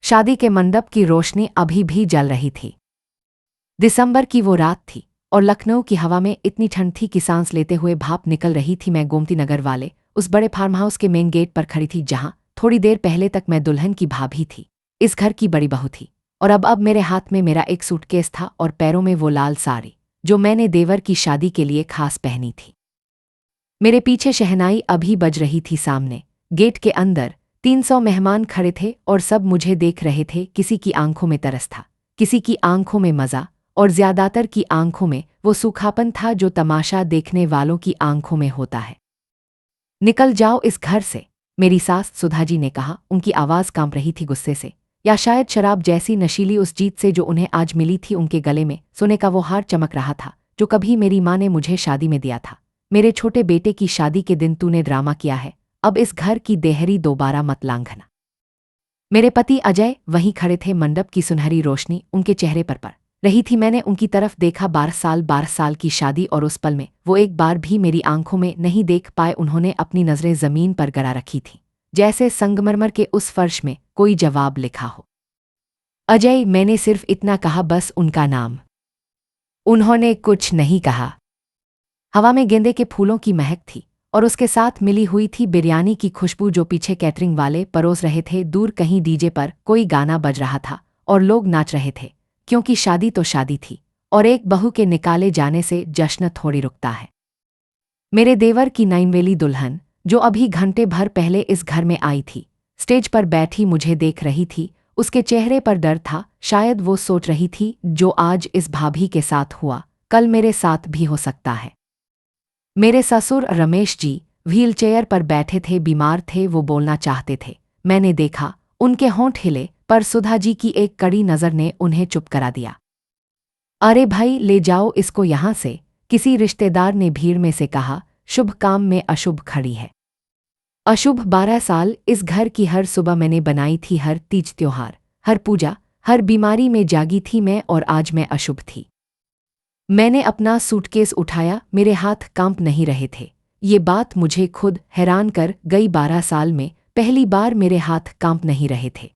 शादी के मंडप की रोशनी अभी भी जल रही थी। दिसंबर की वो रात थी और लखनऊ की हवा में इतनी ठंड थी कि सांस लेते हुए भाप निकल रही थी। मैं गोमती नगर वाले उस बड़े फार्म हाउस के मेन गेट पर खड़ी थी जहां थोड़ी देर पहले तक मैं दुल्हन की भाभी थी, इस घर की बड़ी बहू थी। और अब मेरे हाथ में मेरा एक सूटकेस था और पैरों में वो लाल साड़ी जो मैंने देवर की शादी के लिए खास पहनी थी। मेरे पीछे शहनाई अभी बज रही थी। सामने गेट के अंदर 300 मेहमान खड़े थे और सब मुझे देख रहे थे। किसी की आंखों में तरस था, किसी की आंखों में मज़ा और ज्यादातर की आंखों में वो सूखापन था जो तमाशा देखने वालों की आंखों में होता है। निकल जाओ इस घर से, मेरी सास सुधा जी ने कहा। उनकी आवाज़ कांप रही थी गुस्से से या शायद शराब जैसी नशीली उस जीत से जो उन्हें आज मिली थी। उनके गले में सोने का वो हार चमक रहा था जो कभी मेरी माँ ने मुझे शादी में दिया था। मेरे छोटे बेटे की शादी के दिन तूने ड्रामा किया है, अब इस घर की देहरी दोबारा मत लांघना। मेरे पति अजय वहीं खड़े थे। मंडप की सुनहरी रोशनी उनके चेहरे पर पड़ रही थी। मैंने उनकी तरफ देखा। 12 साल की शादी और उस पल में वो एक बार भी मेरी आंखों में नहीं देख पाए। उन्होंने अपनी नज़रें ज़मीन पर गड़ा रखी थीं, जैसे संगमरमर के उस फर्श में कोई जवाब लिखा हो। अजय, मैंने सिर्फ इतना कहा, बस उनका नाम। उन्होंने कुछ नहीं कहा। हवा में गेंदे के फूलों की महक थी और उसके साथ मिली हुई थी बिरयानी की खुशबू जो पीछे कैटरिंग वाले परोस रहे थे। दूर कहीं डीजे पर कोई गाना बज रहा था और लोग नाच रहे थे, क्योंकि शादी तो शादी थी और एक बहू के निकाले जाने से जश्न थोड़ी रुकता है। मेरे देवर की नईनवेली दुल्हन जो अभी घंटे भर पहले इस घर में आई थी, स्टेज पर बैठी मुझे देख रही थी। उसके चेहरे पर डर था। शायद वो सोच रही थी जो आज इस भाभी के साथ हुआ कल मेरे साथ भी हो सकता है। मेरे ससुर रमेश जी व्हीलचेयर पर बैठे थे, बीमार थे, वो बोलना चाहते थे। मैंने देखा उनके होंठ हिले, पर सुधा जी की एक कड़ी नज़र ने उन्हें चुप करा दिया। अरे भाई, ले जाओ इसको यहाँ से, किसी रिश्तेदार ने भीड़ में से कहा। शुभ काम में अशुभ खड़ी है। अशुभ? 12 साल इस घर की हर सुबह मैंने बनाई थी, हर तीज त्योहार, हर पूजा, हर बीमारी में जागी थी मैं, और आज मैं अशुभ थी। मैंने अपना सूटकेस उठाया, मेरे हाथ कांप नहीं रहे थे। ये बात मुझे खुद हैरान कर गई। 12 साल में पहली बार मेरे हाथ कांप नहीं रहे थे।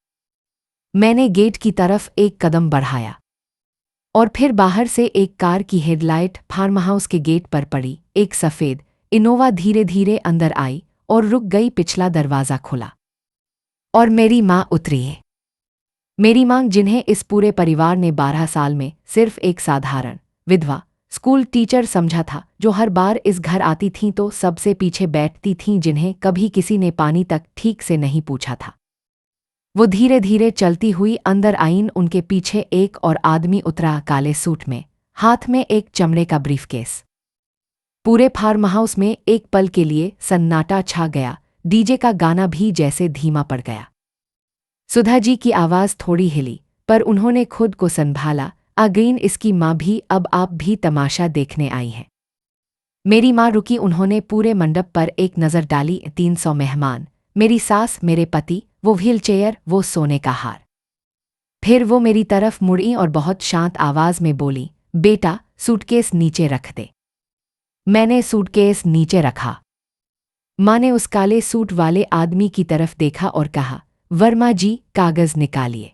मैंने गेट की तरफ एक कदम बढ़ाया और फिर बाहर से एक कार की हेडलाइट फार्म हाउस के गेट पर पड़ी। एक सफ़ेद इनोवा धीरे धीरे अंदर आई और रुक गई। पिछला दरवाज़ा खुला और मेरी माँ उतरी है। मेरी माँ, जिन्हें इस पूरे परिवार ने 12 साल में सिर्फ एक साधारण विधवा स्कूल टीचर समझा था, जो हर बार इस घर आती थीं तो सबसे पीछे बैठती थीं, जिन्हें कभी किसी ने पानी तक ठीक से नहीं पूछा था। वो धीरे धीरे चलती हुई अंदर आईं। उनके पीछे एक और आदमी उतरा, काले सूट में, हाथ में एक चमड़े का ब्रीफकेस। पूरे फार्म हाउस में एक पल के लिए सन्नाटा छा गया। डीजे का गाना भी जैसे धीमा पड़ गया। सुधा जी की आवाज़ थोड़ी हिली, पर उन्होंने खुद को संभाला। अगेन इसकी माँ भी, अब आप भी तमाशा देखने आई हैं। मेरी माँ रुकी। उन्होंने पूरे मंडप पर एक नज़र डाली। 300 मेहमान, मेरी सास, मेरे पति, वो व्हीलचेयर, वो सोने का हार। फिर वो मेरी तरफ मुड़ी और बहुत शांत आवाज़ में बोली, बेटा सूटकेस नीचे रख दे। मैंने सूटकेस नीचे रखा। माँ ने उस काले सूट वाले आदमी की तरफ देखा और कहा, वर्मा जी, कागज़ निकालिए।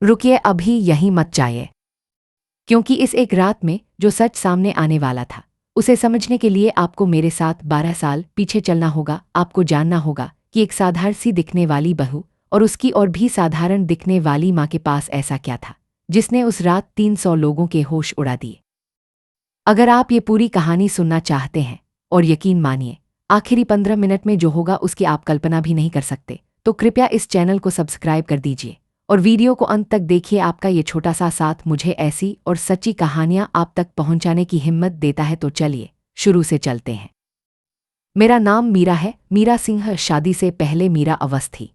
रुकिए, अभी यहीं मत जाइए, क्योंकि इस एक रात में जो सच सामने आने वाला था, उसे समझने के लिए आपको मेरे साथ 12 साल पीछे चलना होगा। आपको जानना होगा कि एक साधारण सी दिखने वाली बहू और उसकी और भी साधारण दिखने वाली माँ के पास ऐसा क्या था जिसने उस रात 300 लोगों के होश उड़ा दिए। अगर आप ये पूरी कहानी सुनना चाहते हैं, और यकीन मानिए आखिरी 15 मिनट में जो होगा उसकी आप कल्पना भी नहीं कर सकते, तो कृपया इस चैनल को सब्सक्राइब कर दीजिए और वीडियो को अंत तक देखिए। आपका ये छोटा सा साथ मुझे ऐसी और सच्ची कहानियां आप तक पहुंचाने की हिम्मत देता है। तो चलिए शुरू से चलते हैं। मेरा नाम मीरा है, मीरा सिंह। शादी से पहले मीरा अवस्थी थी।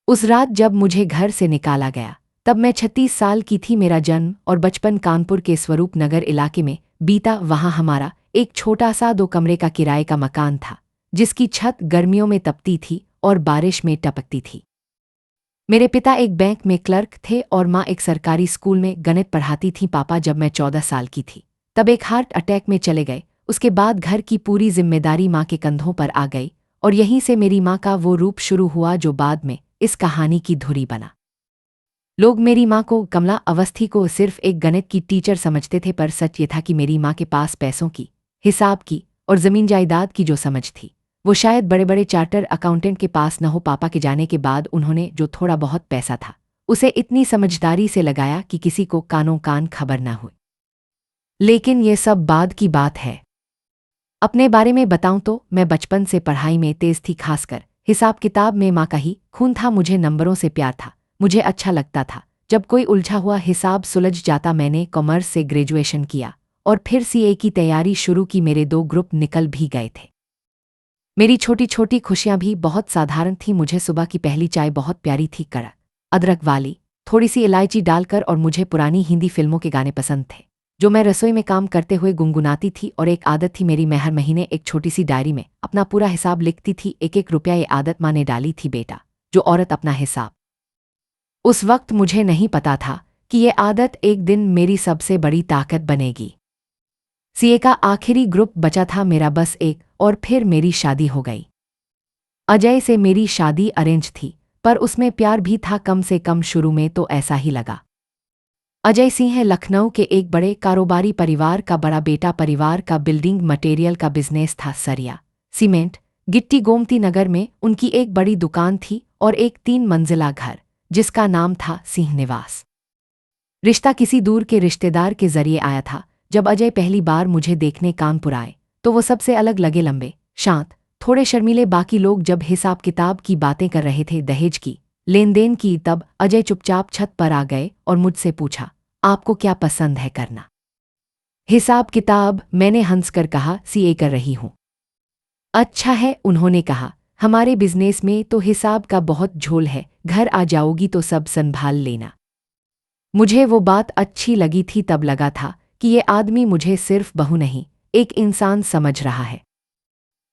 उस रात जब मुझे घर से निकाला गया तब मैं 36 साल की थी। मेरा जन्म और बचपन कानपुर के स्वरूप नगर इलाके में बीता। वहाँ हमारा एक छोटा सा 2 कमरे का किराए का मकान था, जिसकी छत गर्मियों में तपती थी और बारिश में टपकती थी। मेरे पिता एक बैंक में क्लर्क थे और माँ एक सरकारी स्कूल में गणित पढ़ाती थी। पापा जब मैं 14 साल की थी तब एक हार्ट अटैक में चले गए। उसके बाद घर की पूरी जिम्मेदारी माँ के कंधों पर आ गई और यहीं से मेरी माँ का वो रूप शुरू हुआ जो बाद में इस कहानी की धुरी बना। लोग मेरी माँ को, कमला अवस्थी को, सिर्फ एक गणित की टीचर समझते थे, पर सच ये था कि मेरी माँ के पास पैसों की, हिसाब की और जमीन जायदाद की जो समझ थी वो शायद बड़े बड़े चार्टर अकाउंटेंट के पास न हो। पापा के जाने के बाद उन्होंने जो थोड़ा बहुत पैसा था उसे इतनी समझदारी से लगाया कि किसी को कानों कान खबर न हुई। लेकिन ये सब बाद की बात है। अपने बारे में बताऊं तो मैं बचपन से पढ़ाई में तेज थी, खासकर हिसाब किताब में माँ का ही खून था। मुझे नंबरों से प्यार था। मुझे अच्छा लगता था जब कोई उलझा हुआ हिसाब सुलझ जाता। मैंने कॉमर्स से ग्रेजुएशन किया और फिर सीए की तैयारी शुरू की। मेरे 2 ग्रुप निकल भी गए थे। मेरी छोटी छोटी खुशियां भी बहुत साधारण थी। मुझे सुबह की पहली चाय बहुत प्यारी थी, कड़क अदरक वाली, थोड़ी सी इलायची डालकर, और मुझे पुरानी हिंदी फिल्मों के गाने पसंद थे जो मैं रसोई में काम करते हुए गुनगुनाती थी। और एक आदत थी मेरी, मैं हर महीने एक छोटी सी डायरी में अपना पूरा हिसाब लिखती थी, एक एक रुपया। ये आदत माँ ने डाली थी। बेटा, जो औरत अपना हिसाब। उस वक्त मुझे नहीं पता था कि ये आदत एक दिन मेरी सबसे बड़ी ताकत बनेगी। सीए का आखिरी ग्रुप बचा था मेरा, बस एक, और फिर मेरी शादी हो गई। अजय से मेरी शादी अरेंज थी, पर उसमें प्यार भी था, कम से कम शुरू में तो ऐसा ही लगा। अजय सिंह लखनऊ के एक बड़े कारोबारी परिवार का बड़ा बेटा। परिवार का बिल्डिंग मटेरियल का बिजनेस था, सरिया, सीमेंट, गिट्टी। गोमती नगर में उनकी एक बड़ी दुकान थी और एक 3 मंजिला घर जिसका नाम था सिंह निवास। रिश्ता किसी दूर के रिश्तेदार के जरिए आया था। जब अजय पहली बार मुझे देखने कानपुर आए तो वो सबसे अलग लगे, लंबे, शांत, थोड़े शर्मीले। बाकी लोग जब हिसाब किताब की बातें कर रहे थे, दहेज की, लेन देन की, तब अजय चुपचाप छत पर आ गए और मुझसे पूछा, आपको क्या पसंद है करना? हिसाब किताब, मैंने हंसकर कहा, सीए कर रही हूं। अच्छा है, उन्होंने कहा, हमारे बिजनेस में तो हिसाब का बहुत झोल है, घर आ जाओगी तो सब संभाल लेना। मुझे वो बात अच्छी लगी थी। तब लगा था कि ये आदमी मुझे सिर्फ बहू नहीं, एक इंसान समझ रहा है।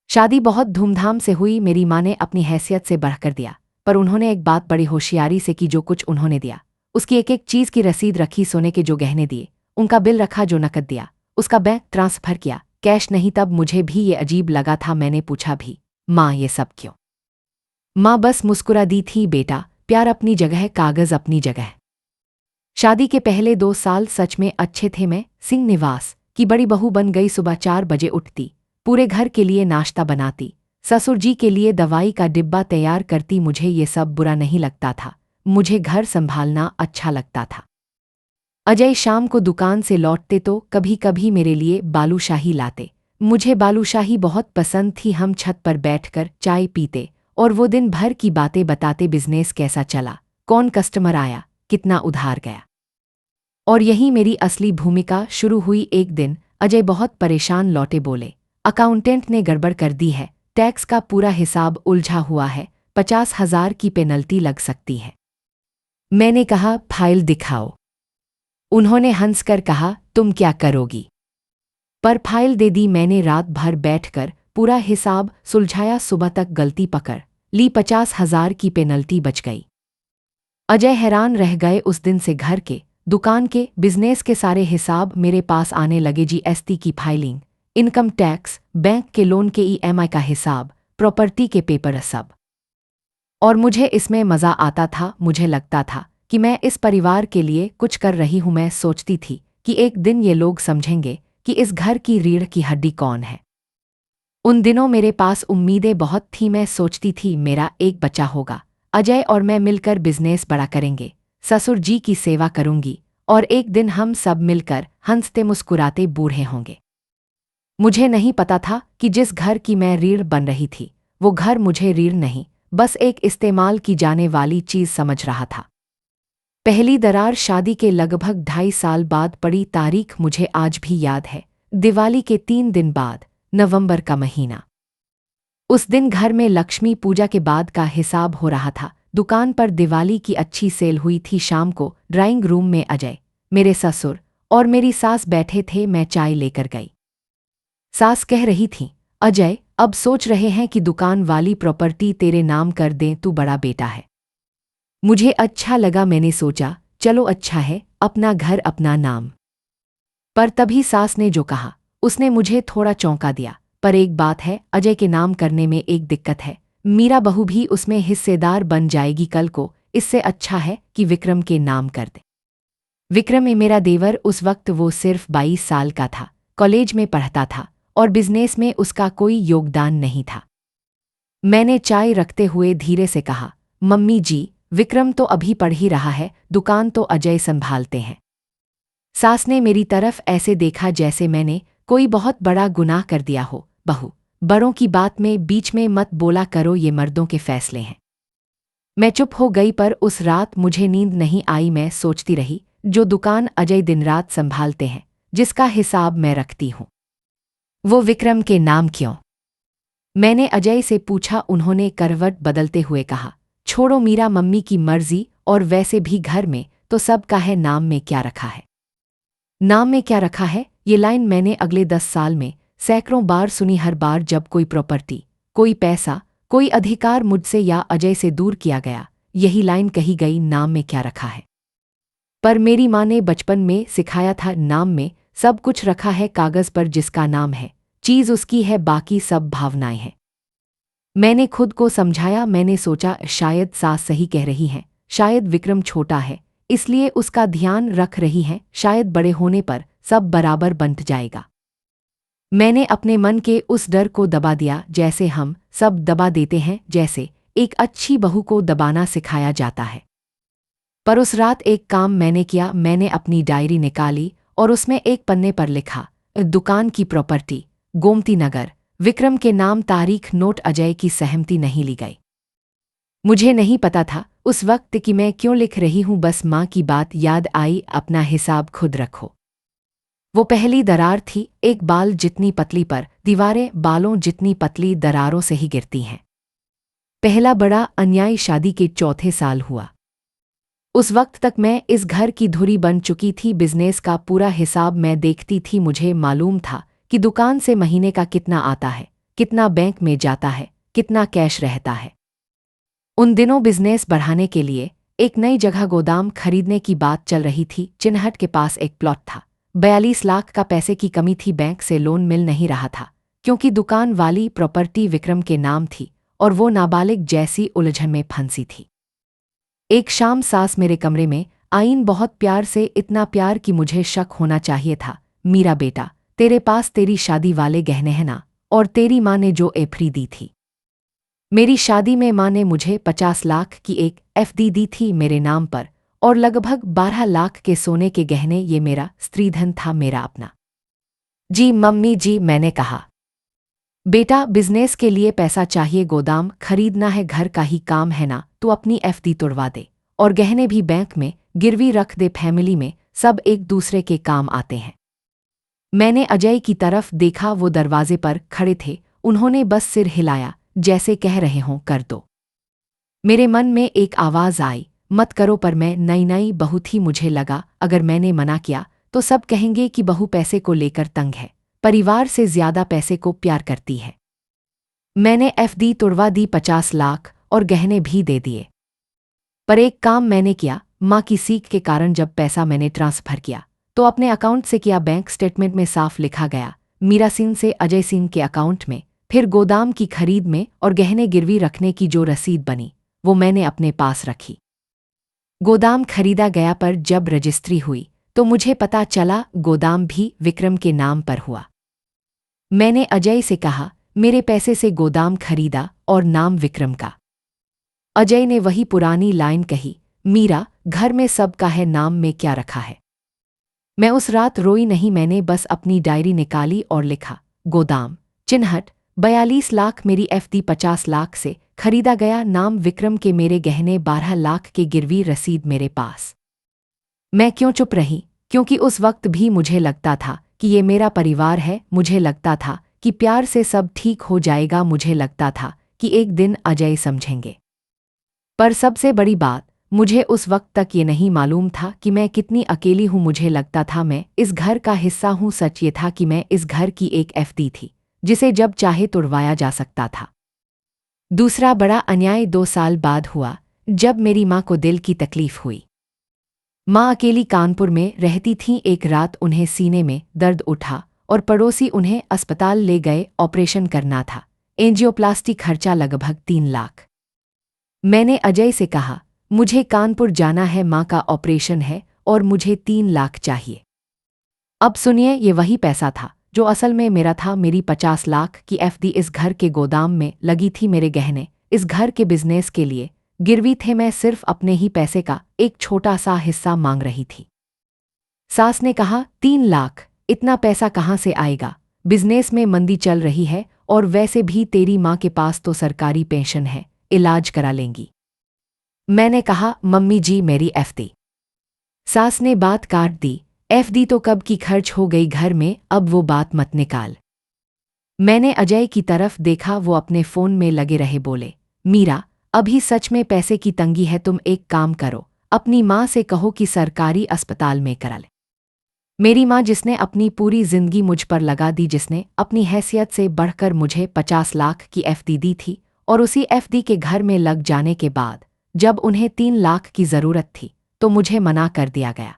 शादी बहुत धूमधाम से हुई। मेरी माँ ने अपनी हैसियत से बढ़कर दिया, पर उन्होंने एक बात बड़ी होशियारी से की। जो कुछ उन्होंने दिया उसकी एक एक चीज की रसीद रखी। सोने के जो गहने दिए उनका बिल रखा, जो नकद दिया उसका बैंक ट्रांसफर किया, कैश नहीं। तब मुझे भी ये अजीब लगा था। मैंने पूछा भी, माँ ये सब क्यों? माँ बस मुस्कुरा दी थी, बेटा, प्यार अपनी जगह, कागज अपनी जगह। शादी के पहले 2 साल सच में अच्छे थे। मैं सिंह निवास की बड़ी बहू बन गई। सुबह 4 बजे उठती, पूरे घर के लिए नाश्ता बनाती, ससुर जी के लिए दवाई का डिब्बा तैयार करती। मुझे ये सब बुरा नहीं लगता था, मुझे घर संभालना अच्छा लगता था। अजय शाम को दुकान से लौटते तो कभी कभी मेरे लिए बालूशाही लाते। मुझे बालूशाही बहुत पसंद थी। हम छत पर बैठकर चाय पीते और वो दिन भर की बातें बताते, बिजनेस कैसा चला, कौन कस्टमर आया, कितना उधार गया। और यही मेरी असली भूमिका शुरू हुई। एक दिन अजय बहुत परेशान लौटे, बोले, अकाउंटेंट ने गड़बड़ कर दी है, टैक्स का पूरा हिसाब उलझा हुआ है, 50,000 की पेनल्टी लग सकती है। मैंने कहा, फाइल दिखाओ। उन्होंने हंसकर कहा, तुम क्या करोगी? पर फाइल दे दी। मैंने रात भर बैठकर पूरा हिसाब सुलझाया। सुबह तक गलती पकड़ ली, 50,000 की पेनल्टी बच गई। अजय हैरान रह गए। उस दिन से घर के, दुकान के, बिजनेस के सारे हिसाब मेरे पास आने लगे। जीएसटी की फाइलिंग, इनकम टैक्स, बैंक के लोन के ईएमआई का हिसाब, प्रॉपर्टी के पेपर, सब। और मुझे इसमें मज़ा आता था। मुझे लगता था कि मैं इस परिवार के लिए कुछ कर रही हूं। मैं सोचती थी कि एक दिन ये लोग समझेंगे कि इस घर की रीढ़ की हड्डी कौन है। उन दिनों मेरे पास उम्मीदें बहुत थीं। मैं सोचती थी मेरा एक बच्चा होगा, अजय और मैं मिलकर बिजनेस बड़ा करेंगे, ससुर जी की सेवा करूंगी और एक दिन हम सब मिलकर हंसते मुस्कुराते बूढ़े होंगे। मुझे नहीं पता था कि जिस घर की मैं रीढ़ बन रही थी वो घर मुझे रीढ़ नहीं, बस एक इस्तेमाल की जाने वाली चीज समझ रहा था। पहली दरार शादी के लगभग 2.5 साल बाद पड़ी। तारीख मुझे आज भी याद है, दिवाली के 3 दिन बाद, नवंबर का महीना। उस दिन घर में लक्ष्मी पूजा के बाद का हिसाब हो रहा था। दुकान पर दिवाली की अच्छी सेल हुई थी। शाम को ड्राइंग रूम में अजय, मेरे ससुर और मेरी सास बैठे थे। मैं चाय लेकर गई। सास कह रही थी, अजय, अब सोच रहे हैं कि दुकान वाली प्रॉपर्टी तेरे नाम कर दें, तू बड़ा बेटा है। मुझे अच्छा लगा। मैंने सोचा, चलो अच्छा है, अपना घर अपना नाम। पर तभी सास ने जो कहा उसने मुझे थोड़ा चौंका दिया। पर एक बात है, अजय के नाम करने में एक दिक्कत है, मीरा बहू भी उसमें हिस्सेदार बन जाएगी। कल को इससे अच्छा है कि विक्रम के नाम कर दे। विक्रम है मेरा देवर। उस वक्त वो सिर्फ 22 साल का था, कॉलेज में पढ़ता था और बिजनेस में उसका कोई योगदान नहीं था। मैंने चाय रखते हुए धीरे से कहा, मम्मी जी, विक्रम तो अभी पढ़ ही रहा है, दुकान तो अजय संभालते हैं। सास ने मेरी तरफ ऐसे देखा जैसे मैंने कोई बहुत बड़ा गुनाह कर दिया हो। बहू, बड़ों की बात में बीच में मत बोला करो, ये मर्दों के फैसले हैं। मैं चुप हो गई, पर उस रात मुझे नींद नहीं आई। मैं सोचती रही, जो दुकान अजय दिन रात संभालते हैं, जिसका हिसाब मैं रखती हूँ, वो विक्रम के नाम क्यों? मैंने अजय से पूछा। उन्होंने करवट बदलते हुए कहा, छोड़ो मीरा, मम्मी की मर्जी, और वैसे भी घर में तो सबका है, नाम में क्या रखा है? नाम में क्या रखा है, ये लाइन मैंने अगले 10 साल में सैकड़ों बार सुनी। हर बार जब कोई प्रॉपर्टी, कोई पैसा, कोई अधिकार मुझसे या अजय से दूर किया गया, यही लाइन कही गई, नाम में क्या रखा है। पर मेरी माँ ने बचपन में सिखाया था, नाम में सब कुछ रखा है, कागज पर जिसका नाम है, चीज उसकी है, बाकी सब भावनाएं हैं। मैंने खुद को समझाया। मैंने सोचा, शायद सास सही कह रही हैं, शायद विक्रम छोटा है इसलिए उसका ध्यान रख रही हैं, शायद बड़े होने पर सब बराबर बंट जाएगा। मैंने अपने मन के उस डर को दबा दिया, जैसे हम सब दबा देते हैं, जैसे एक अच्छी बहू को दबाना सिखाया जाता है। पर उस रात एक काम मैंने किया। मैंने अपनी डायरी निकाली और उसमें एक पन्ने पर लिखा, दुकान की प्रॉपर्टी, गोमती नगर, विक्रम के नाम, तारीख, नोट। अजय की सहमति नहीं ली गई। मुझे नहीं पता था उस वक्त कि मैं क्यों लिख रही हूं, बस माँ की बात याद आई, अपना हिसाब खुद रखो। वो पहली दरार थी, एक बाल जितनी पतली, पर दीवारें बालों जितनी पतली दरारों से ही गिरती हैं। पहला बड़ा अन्याय शादी के चौथे साल हुआ। उस वक्त तक मैं इस घर की धुरी बन चुकी थी। बिजनेस का पूरा हिसाब मैं देखती थी। मुझे मालूम था कि दुकान से महीने का कितना आता है, कितना बैंक में जाता है, कितना कैश रहता है। उन दिनों बिजनेस बढ़ाने के लिए एक नई जगह गोदाम खरीदने की बात चल रही थी। चिन्हट के पास एक प्लॉट था, 42 लाख का। पैसे की कमी थी, बैंक से लोन मिल नहीं रहा था, क्योंकि दुकान वाली प्रॉपर्टी विक्रम के नाम थी और वो नाबालिग जैसी उलझन में फंसी थी। एक शाम सास मेरे कमरे में आईन, बहुत प्यार से, इतना प्यार कि मुझे शक होना चाहिए था। मीरा बेटा, तेरे पास तेरी शादी वाले गहने हैं ना, और तेरी माँ ने जो एफडी दी थी। मेरी शादी में माँ ने मुझे 50 लाख की एक एफडी दी थी मेरे नाम पर, और लगभग 12 लाख के सोने के गहने। ये मेरा स्त्रीधन था, मेरा अपना। जी मम्मी जी, मैंने कहा। बेटा, बिजनेस के लिए पैसा चाहिए, गोदाम खरीदना है, घर का ही काम है ना, तू अपनी एफडी तोड़वा दे और गहने भी बैंक में गिरवी रख दे। फैमिली में सब एक दूसरे के काम आते हैं। मैंने अजय की तरफ देखा, वो दरवाजे पर खड़े थे। उन्होंने बस सिर हिलाया, जैसे कह रहे हों कर दो। मेरे मन में एक आवाज़ आई, मत करो, पर मैं नई नई बहू थी। मुझे लगा अगर मैंने मना किया तो सब कहेंगे कि बहू पैसे को लेकर तंग है, परिवार से ज्यादा पैसे को प्यार करती है। मैंने एफडी तोड़वा दी, 50 लाख और गहने भी दे दिए। पर एक काम मैंने किया, माँ की सीख के कारण। जब पैसा मैंने ट्रांसफर किया तो अपने अकाउंट से किया। बैंक स्टेटमेंट में साफ लिखा गया, मीरा सिंह से अजय सिंह के अकाउंट में। फिर गोदाम की खरीद में और गहने गिरवी रखने की जो रसीद बनी, वो मैंने अपने पास रखी। गोदाम खरीदा गया, पर जब रजिस्ट्री हुई तो मुझे पता चला गोदाम भी विक्रम के नाम पर हुआ। मैंने अजय से कहा, मेरे पैसे से गोदाम खरीदा और नाम विक्रम का। अजय ने वही पुरानी लाइन कही, मीरा, घर में सबका है, नाम में क्या रखा है। मैं उस रात रोई नहीं। मैंने बस अपनी डायरी निकाली और लिखा, गोदाम, चिन्हट, 42 लाख मेरी एफडी, 50 लाख से खरीदा गया, नाम विक्रम के, मेरे गहने 12 लाख के, गिरवी रसीद मेरे पास। मैं क्यों चुप रही? क्योंकि उस वक्त भी मुझे लगता था कि ये मेरा परिवार है। मुझे लगता था कि प्यार से सब ठीक हो जाएगा। मुझे लगता था कि एक दिन अजय समझेंगे। पर सबसे बड़ी बात, मुझे उस वक्त तक ये नहीं मालूम था कि मैं कितनी अकेली हूँ। मुझे लगता था मैं इस घर का हिस्सा हूँ। सच ये था कि मैं इस घर की एक एफडी थी, जिसे जब चाहे तोड़वाया जा सकता था। दूसरा बड़ा अन्याय 2 साल बाद हुआ, जब मेरी माँ को दिल की तकलीफ हुई। माँ अकेली कानपुर में रहती थीं। एक रात उन्हें सीने में दर्द उठा और पड़ोसी उन्हें अस्पताल ले गए। ऑपरेशन करना था, एंजियोप्लास्टी, खर्चा लगभग 3 लाख। मैंने अजय से कहा, मुझे कानपुर जाना है, माँ का ऑपरेशन है और मुझे 3 लाख चाहिए। अब सुनिए, ये वही पैसा था जो असल में मेरा था। मेरी 50 लाख की एफडी इस घर के गोदाम में लगी थी। मेरे गहने इस घर के बिजनेस के लिए गिरवी थे। मैं सिर्फ अपने ही पैसे का एक छोटा सा हिस्सा मांग रही थी। सास ने कहा, 3 लाख? इतना पैसा कहाँ से आएगा? बिजनेस में मंदी चल रही है और वैसे भी तेरी माँ के पास तो सरकारी पेंशन है, इलाज करा लेंगी। मैंने कहा, मम्मी जी मेरी एफडी। सास ने बात काट दी, एफडी तो कब की खर्च हो गई घर में, अब वो बात मत निकाल। मैंने अजय की तरफ देखा, वो अपने फोन में लगे रहे। बोले, मीरा अभी सच में पैसे की तंगी है, तुम एक काम करो, अपनी माँ से कहो कि सरकारी अस्पताल में करा ले। मेरी माँ जिसने अपनी पूरी जिंदगी मुझ पर लगा दी, जिसने अपनी हैसियत से बढ़कर मुझे 50 लाख की एफडी दी थी, और उसी एफडी के घर में लग जाने के बाद जब उन्हें 3 लाख की जरूरत थी तो मुझे मना कर दिया गया।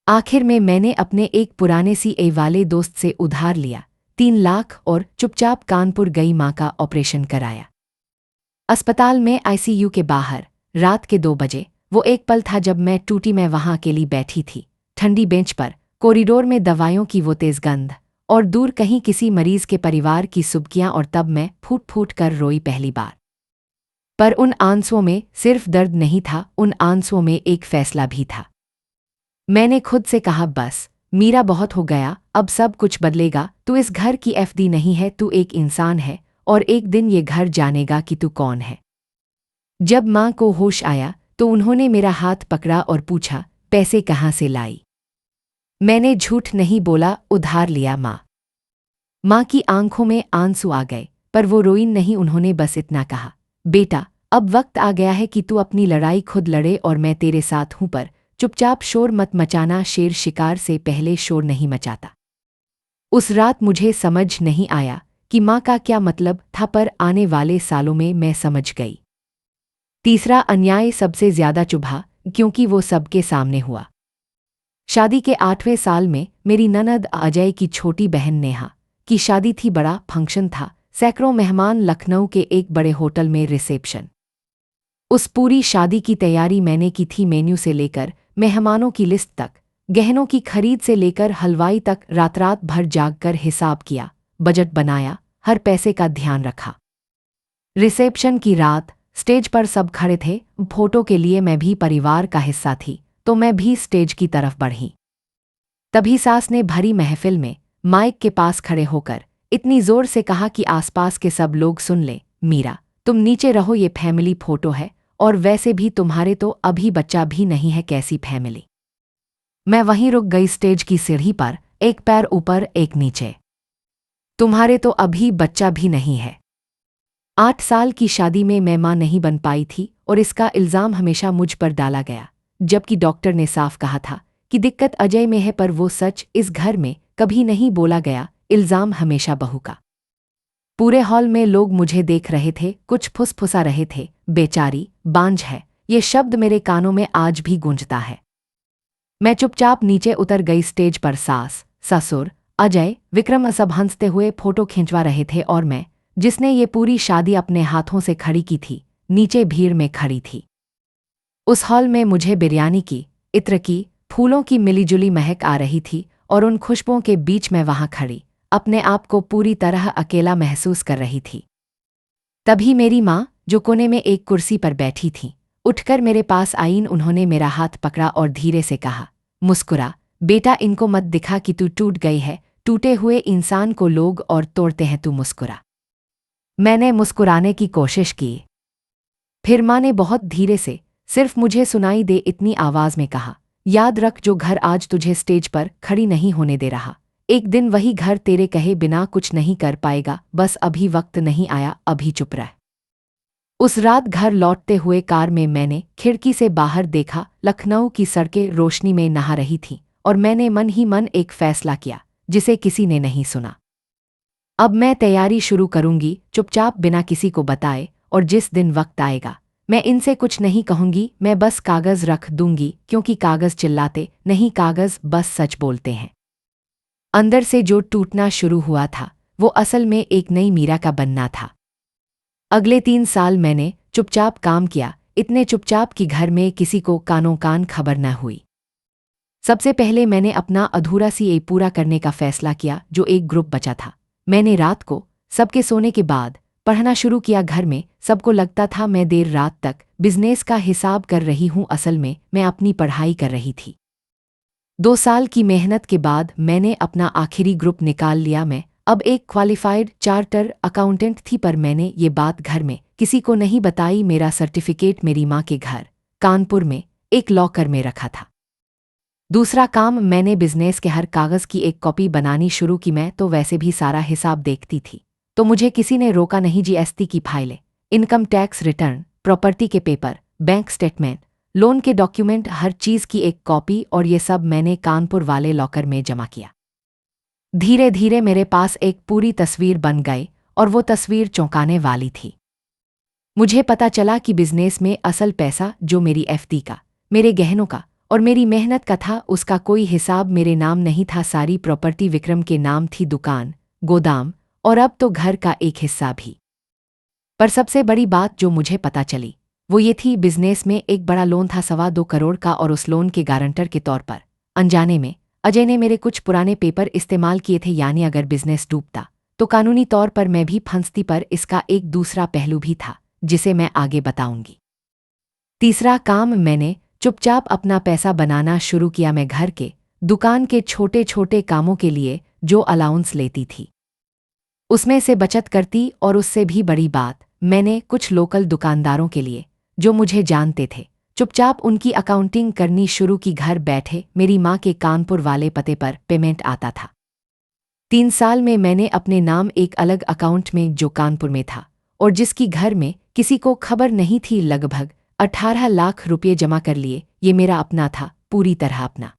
आखिर में मैंने अपने एक पुराने सीए वाले दोस्त से उधार लिया 3 लाख और चुपचाप कानपुर गई, माँ का ऑपरेशन कराया। अस्पताल में आईसीयू के बाहर रात के 2 बजे वो एक पल था जब मैं टूटी। मैं वहां अकेली बैठी थी, ठंडी बेंच पर, कॉरिडोर में दवाइयों की वो तेज गंध और दूर कहीं किसी मरीज के परिवार की सुबकियां। और तब मैं फूट फूट कर रोई पहली बार। पर उन आंसुओं में सिर्फ दर्द नहीं था, उन आंसुओं में एक फैसला भी था। मैंने खुद से कहा, बस मीरा बहुत हो गया, अब सब कुछ बदलेगा। तू इस घर की एफडी नहीं है, तू एक इंसान है और एक दिन ये घर जानेगा कि तू कौन है। जब माँ को होश आया तो उन्होंने मेरा हाथ पकड़ा और पूछा, पैसे कहाँ से लाई? मैंने झूठ नहीं बोला, उधार लिया माँ। माँ की आंखों में आंसू आ गए, पर वो रोई नहीं। उन्होंने बस इतना कहा, बेटा अब वक्त आ गया है कि तू अपनी लड़ाई खुद लड़े और मैं तेरे साथ हूं, पर चुपचाप शोर मत मचाना। शेर शिकार से पहले शोर नहीं मचाता। उस रात मुझे समझ नहीं आया कि माँ का क्या मतलब था, पर आने वाले सालों में मैं समझ गई। तीसरा अन्याय सबसे ज्यादा चुभा, क्योंकि वो सबके सामने हुआ। शादी के 8वें साल में मेरी ननद अजय की छोटी बहन नेहा की शादी थी। बड़ा फंक्शन था, सैकड़ों मेहमान, लखनऊ के एक बड़े होटल में रिसेप्शन। उस पूरी शादी की तैयारी मैंने की थी, मेन्यू से लेकर मेहमानों की लिस्ट तक, गहनों की खरीद से लेकर हलवाई तक। रात रात भर जागकर हिसाब किया, बजट बनाया, हर पैसे का ध्यान रखा। रिसेप्शन की रात स्टेज पर सब खड़े थे, फोटो के लिए मैं भी परिवार का हिस्सा थी, तो मैं भी स्टेज की तरफ बढ़ी। तभी सास ने भरी महफिल में माइक के पास खड़े होकर इतनी जोर से कहा कि आसपास के सब लोग सुन ले, मीरा तुम नीचे रहो, ये फैमिली फोटो है, और वैसे भी तुम्हारे तो अभी बच्चा भी नहीं है, कैसी फैमिली। मैं वहीं रुक गई, स्टेज की सीढ़ी पर, एक पैर ऊपर एक नीचे। तुम्हारे तो अभी बच्चा भी नहीं है। 8 साल की शादी में मैं मां नहीं बन पाई थी और इसका इल्जाम हमेशा मुझ पर डाला गया, जबकि डॉक्टर ने साफ कहा था कि दिक्कत अजय में है, पर वो सच इस घर में कभी नहीं बोला गया। इल्जाम हमेशा बहू का। पूरे हॉल में लोग मुझे देख रहे थे, कुछ फुसफुसा रहे थे, बेचारी, बांझ है, ये शब्द मेरे कानों में आज भी गूंजता है। मैं चुपचाप नीचे उतर गई। स्टेज पर सास, ससुर, अजय, विक्रम सब हंसते हुए फोटो खिंचवा रहे थे और मैं, जिसने ये पूरी शादी अपने हाथों से खड़ी की थी, नीचे भीड़ में खड़ी थी। उस हॉल में मुझे बिरयानी की, इत्र की, फूलों की मिलीजुली महक आ रही थी और उन खुशबुओं के बीच मैं वहां खड़ी अपने आप को पूरी तरह अकेला महसूस कर रही थी। तभी मेरी माँ, जो कोने में एक कुर्सी पर बैठी थी, उठकर मेरे पास आईं। उन्होंने मेरा हाथ पकड़ा और धीरे से कहा, मुस्कुरा बेटा, इनको मत दिखा कि तू टूट गई है, टूटे हुए इंसान को लोग और तोड़ते हैं, तू मुस्कुरा। मैंने मुस्कुराने की कोशिश की। फिर माँ ने बहुत धीरे से, सिर्फ मुझे सुनाई दे इतनी आवाज में कहा, याद रख, जो घर आज तुझे स्टेज पर खड़ी नहीं होने दे रहा, एक दिन वही घर तेरे कहे बिना कुछ नहीं कर पाएगा। बस अभी वक्त नहीं आया, अभी चुप रह। उस रात घर लौटते हुए कार में मैंने खिड़की से बाहर देखा, लखनऊ की सड़कें रोशनी में नहा रही थीं और मैंने मन ही मन एक फैसला किया जिसे किसी ने नहीं सुना। अब मैं तैयारी शुरू करूंगी, चुपचाप, बिना किसी को बताए, और जिस दिन वक्त आएगा मैं इनसे कुछ नहीं कहूंगी, मैं बस कागज रख दूंगी, क्योंकि कागज चिल्लाते नहीं, कागज बस सच बोलते हैं। अंदर से जो टूटना शुरू हुआ था वो असल में एक नई मीरा का बनना था। अगले 3 साल मैंने चुपचाप काम किया, इतने चुपचाप कि घर में किसी को कानों कान खबर न हुई। सबसे पहले मैंने अपना अधूरा सीए पूरा करने का फैसला किया, जो एक ग्रुप बचा था। मैंने रात को सबके सोने के बाद पढ़ना शुरू किया। घर में सबको लगता था मैं देर रात तक बिजनेस का हिसाब कर रही हूँ, असल में मैं अपनी पढ़ाई कर रही थी। 2 साल की मेहनत के बाद मैंने अपना आखिरी ग्रुप निकाल लिया। मैं अब एक क्वालिफाइड चार्टर अकाउंटेंट थी, पर मैंने ये बात घर में किसी को नहीं बताई। मेरा सर्टिफिकेट मेरी माँ के घर कानपुर में एक लॉकर में रखा था। दूसरा काम, मैंने बिजनेस के हर कागज़ की एक कॉपी बनानी शुरू की। मैं तो वैसे भी सारा हिसाब देखती थी, तो मुझे किसी ने रोका नहीं। जीएसटी की फाइलें, इनकम टैक्स रिटर्न, प्रॉपर्टी के पेपर, बैंक स्टेटमेंट, लोन के डॉक्यूमेंट, हर चीज़ की एक कॉपी, और ये सब मैंने कानपुर वाले लॉकर में जमा किया। धीरे धीरे मेरे पास एक पूरी तस्वीर बन गई, और वो तस्वीर चौंकाने वाली थी। मुझे पता चला कि बिजनेस में असल पैसा, जो मेरी एफडी का, मेरे गहनों का और मेरी मेहनत का था, उसका कोई हिसाब मेरे नाम नहीं था। सारी प्रॉपर्टी विक्रम के नाम थी, दुकान, गोदाम और अब तो घर का एक हिस्सा भी। पर सबसे बड़ी बात जो मुझे पता चली वो ये थी, बिजनेस में एक बड़ा लोन था, 2.25 करोड़ का, और उस लोन के गारंटर के तौर पर अनजाने में अजय ने मेरे कुछ पुराने पेपर इस्तेमाल किए थे। यानी अगर बिजनेस डूबता तो कानूनी तौर पर मैं भी फंसती, पर इसका एक दूसरा पहलू भी था जिसे मैं आगे बताऊंगी। तीसरा काम, मैंने चुपचाप अपना पैसा बनाना शुरू किया। मैं घर के दुकान के छोटे छोटे कामों के लिए जो अलाउंस लेती थी उसमें से बचत करती, और उससे भी बड़ी बात, मैंने कुछ लोकल दुकानदारों के लिए जो मुझे जानते थे चुपचाप उनकी अकाउंटिंग करनी शुरू की। घर बैठे मेरी माँ के कानपुर वाले पते पर पेमेंट आता था। 3 साल में मैंने अपने नाम एक अलग अकाउंट में, जो कानपुर में था और जिसकी घर में किसी को खबर नहीं थी, लगभग 18 लाख रुपये जमा कर लिए। ये मेरा अपना था, पूरी तरह अपना।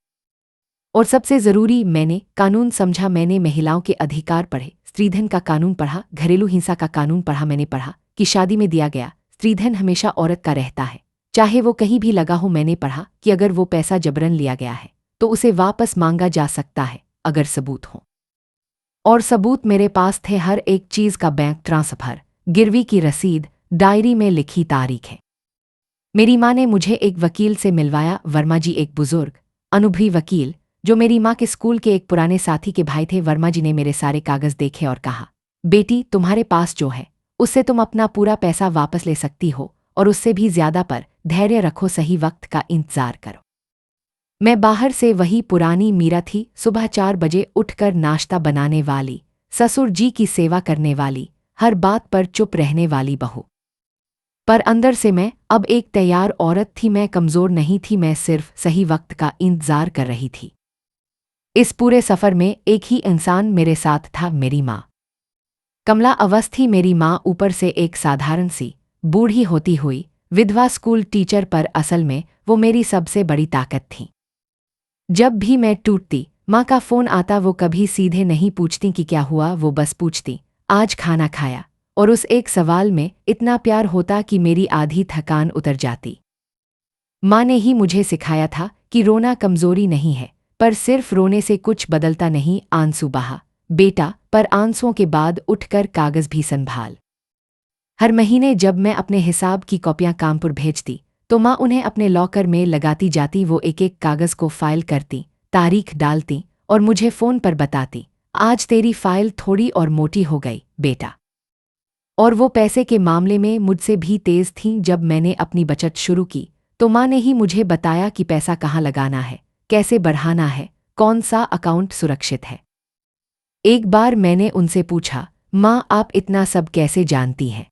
और सबसे ज़रूरी, मैंने कानून समझा। मैंने महिलाओं के अधिकार पढ़े, स्त्रीधन का कानून पढ़ा, घरेलू हिंसा का कानून पढ़ा। मैंने पढ़ा कि शादी में दिया गया स्त्रीधन हमेशा औरत का रहता है, चाहे वो कहीं भी लगा हो। मैंने पढ़ा कि अगर वो पैसा जबरन लिया गया है तो उसे वापस मांगा जा सकता है, अगर सबूत हो। और सबूत मेरे पास थे, हर एक चीज़ का, बैंक ट्रांसफर, गिरवी की रसीद, डायरी में लिखी तारीख है। मेरी माँ ने मुझे एक वकील से मिलवाया, वर्मा जी, एक बुजुर्ग अनुभवी वकील, जो मेरी माँ के स्कूल के एक पुराने साथी के भाई थे। वर्मा जी ने मेरे सारे कागज़ देखे और कहा, बेटी, तुम्हारे पास जो है उससे तुम अपना पूरा पैसा वापस ले सकती हो, और उससे भी ज्यादा, पर धैर्य रखो, सही वक्त का इंतजार करो। मैं बाहर से वही पुरानी मीरा थी, सुबह 4 बजे उठकर नाश्ता बनाने वाली, ससुर जी की सेवा करने वाली, हर बात पर चुप रहने वाली बहू। पर अंदर से मैं अब एक तैयार औरत थी। मैं कमज़ोर नहीं थी, मैं सिर्फ सही वक्त का इंतजार कर रही थी। इस पूरे सफ़र में एक ही इंसान मेरे साथ था, मेरी माँ। कमला अवस्थी मेरी माँ, ऊपर से एक साधारण सी बूढ़ी होती हुई विधवा स्कूल टीचर, पर असल में वो मेरी सबसे बड़ी ताकत थी। जब भी मैं टूटती, माँ का फ़ोन आता, वो कभी सीधे नहीं पूछती कि क्या हुआ, वो बस पूछती, आज खाना खाया? और उस एक सवाल में इतना प्यार होता कि मेरी आधी थकान उतर जाती। माँ ने ही मुझे सिखाया था कि रोना कमज़ोरी नहीं है, पर सिर्फ रोने से कुछ बदलता नहीं। आंसू बहा बेटा, पर आंसुओं के बाद उठकर कागज़ भी संभाल। हर महीने जब मैं अपने हिसाब की कॉपियाँ कानपुर भेजती तो माँ उन्हें अपने लॉकर में लगाती जाती। वो एक एक कागज़ को फाइल करती, तारीख डालती और मुझे फ़ोन पर बताती, आज तेरी फाइल थोड़ी और मोटी हो गई बेटा। और वो पैसे के मामले में मुझसे भी तेज़ थीं। जब मैंने अपनी बचत शुरू की तो माँ ने ही मुझे बताया कि पैसा कहाँ लगाना है, कैसे बढ़ाना है, कौन सा अकाउंट सुरक्षित है। एक बार मैंने उनसे पूछा, माँ, आप इतना सब कैसे जानती हैं?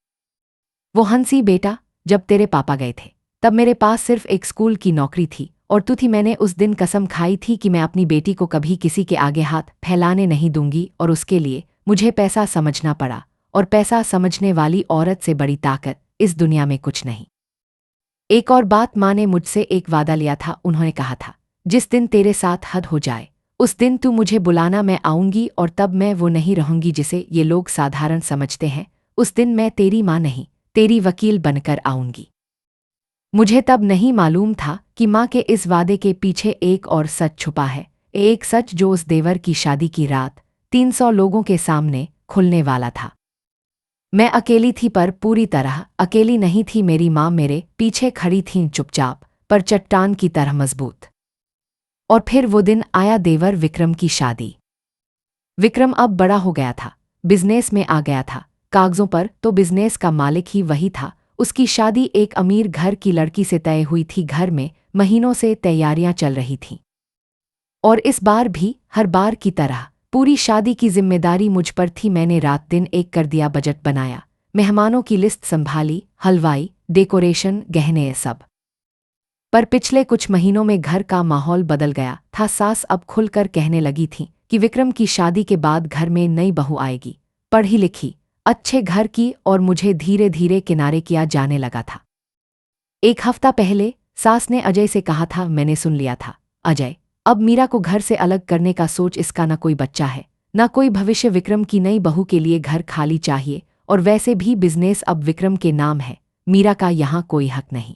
वो हंसी, बेटा, जब तेरे पापा गए थे तब मेरे पास सिर्फ एक स्कूल की नौकरी थी और तू थी। मैंने उस दिन कसम खाई थी कि मैं अपनी बेटी को कभी किसी के आगे हाथ फैलाने नहीं दूंगी, और उसके लिए मुझे पैसा समझना पड़ा। और पैसा समझने वाली औरत से बड़ी ताकत इस दुनिया में कुछ नहीं। एक और बात, माँ ने मुझसे एक वादा लिया था। उन्होंने कहा था, जिस दिन तेरे साथ हद हो जाए उस दिन तू मुझे बुलाना, मैं आऊंगी, और तब मैं वो नहीं रहूंगी जिसे ये लोग साधारण समझते हैं। उस दिन मैं तेरी माँ नहीं, तेरी वकील बनकर आऊंगी। मुझे तब नहीं मालूम था कि माँ के इस वादे के पीछे एक और सच छुपा है, एक सच जो उस देवर की शादी की रात 300 लोगों के सामने खुलने वाला था। मैं अकेली थी पर पूरी तरह अकेली नहीं थी। मेरी माँ मेरे पीछे खड़ी थीं चुपचाप पर चट्टान की तरह मजबूत। और फिर वो दिन आया, देवर विक्रम की शादी। विक्रम अब बड़ा हो गया था, बिजनेस में आ गया था। कागजों पर तो बिजनेस का मालिक ही वही था। उसकी शादी एक अमीर घर की लड़की से तय हुई थी। घर में महीनों से तैयारियां चल रही थीं। और इस बार भी हर बार की तरह पूरी शादी की जिम्मेदारी मुझ पर थी। मैंने रात दिन एक कर दिया, बजट बनाया, मेहमानों की लिस्ट संभाली, हलवाई, डेकोरेशन, गहने, सब। पर पिछले कुछ महीनों में घर का माहौल बदल गया था। सास अब खुलकर कहने लगी थी कि विक्रम की शादी के बाद घर में नई बहू आएगी, पढ़ी लिखी, अच्छे घर की, और मुझे धीरे धीरे किनारे किया जाने लगा था। एक हफ्ता पहले सास ने अजय से कहा था, मैंने सुन लिया था अजय, अब मीरा को घर से अलग करने का सोच। इसका ना कोई बच्चा है, ना कोई भविष्य। विक्रम की नई बहू के लिए घर खाली चाहिए, और वैसे भी बिजनेस अब विक्रम के नाम है, मीरा का यहाँ कोई हक नहीं।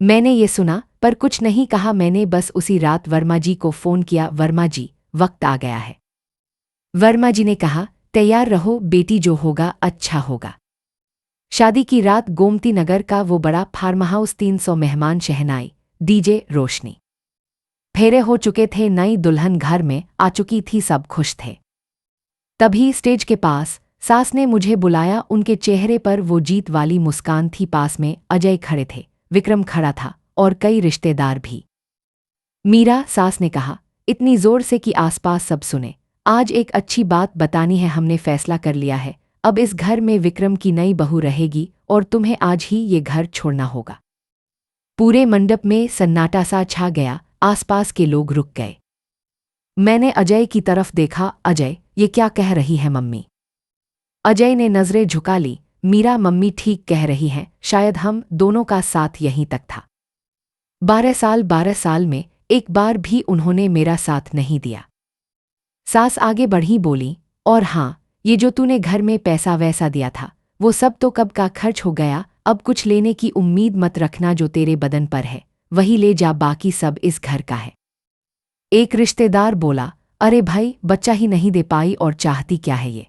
मैंने ये सुना पर कुछ नहीं कहा। मैंने बस उसी रात वर्मा जी को फोन किया, वर्मा जी, वक्त आ गया है। वर्मा जी ने कहा, तैयार रहो बेटी, जो होगा अच्छा होगा। शादी की रात गोमती नगर का वो बड़ा फार्म हाउस, 300 मेहमान, शहनाई, डीजे, रोशनी। फेरे हो चुके थे, नई दुल्हन घर में आ चुकी थी, सब खुश थे। तभी स्टेज के पास सास ने मुझे बुलाया। उनके चेहरे पर वो जीत वाली मुस्कान थी। पास में अजय खड़े थे, विक्रम खड़ा था, और कई रिश्तेदार भी। मीरा, सास ने कहा इतनी जोर से कि आसपास सब सुने, आज एक अच्छी बात बतानी है। हमने फैसला कर लिया है, अब इस घर में विक्रम की नई बहू रहेगी, और तुम्हें आज ही ये घर छोड़ना होगा। पूरे मंडप में सन्नाटा सा छा गया, आसपास के लोग रुक गए। मैंने अजय की तरफ देखा, अजय, ये क्या कह रही है मम्मी? अजय ने नजरें झुका ली। मीरा, मम्मी ठीक कह रही हैं, शायद हम दोनों का साथ यहीं तक था। 12 साल में एक बार भी उन्होंने मेरा साथ नहीं दिया। सास आगे बढ़ी, बोली, और हाँ, ये जो तूने घर में पैसा वैसा दिया था, वो सब तो कब का खर्च हो गया। अब कुछ लेने की उम्मीद मत रखना। जो तेरे बदन पर है वही ले जा, बाकी सब इस घर का है। एक रिश्तेदार बोला, अरे भाई, बच्चा ही नहीं दे पाई और चाहती क्या है ये?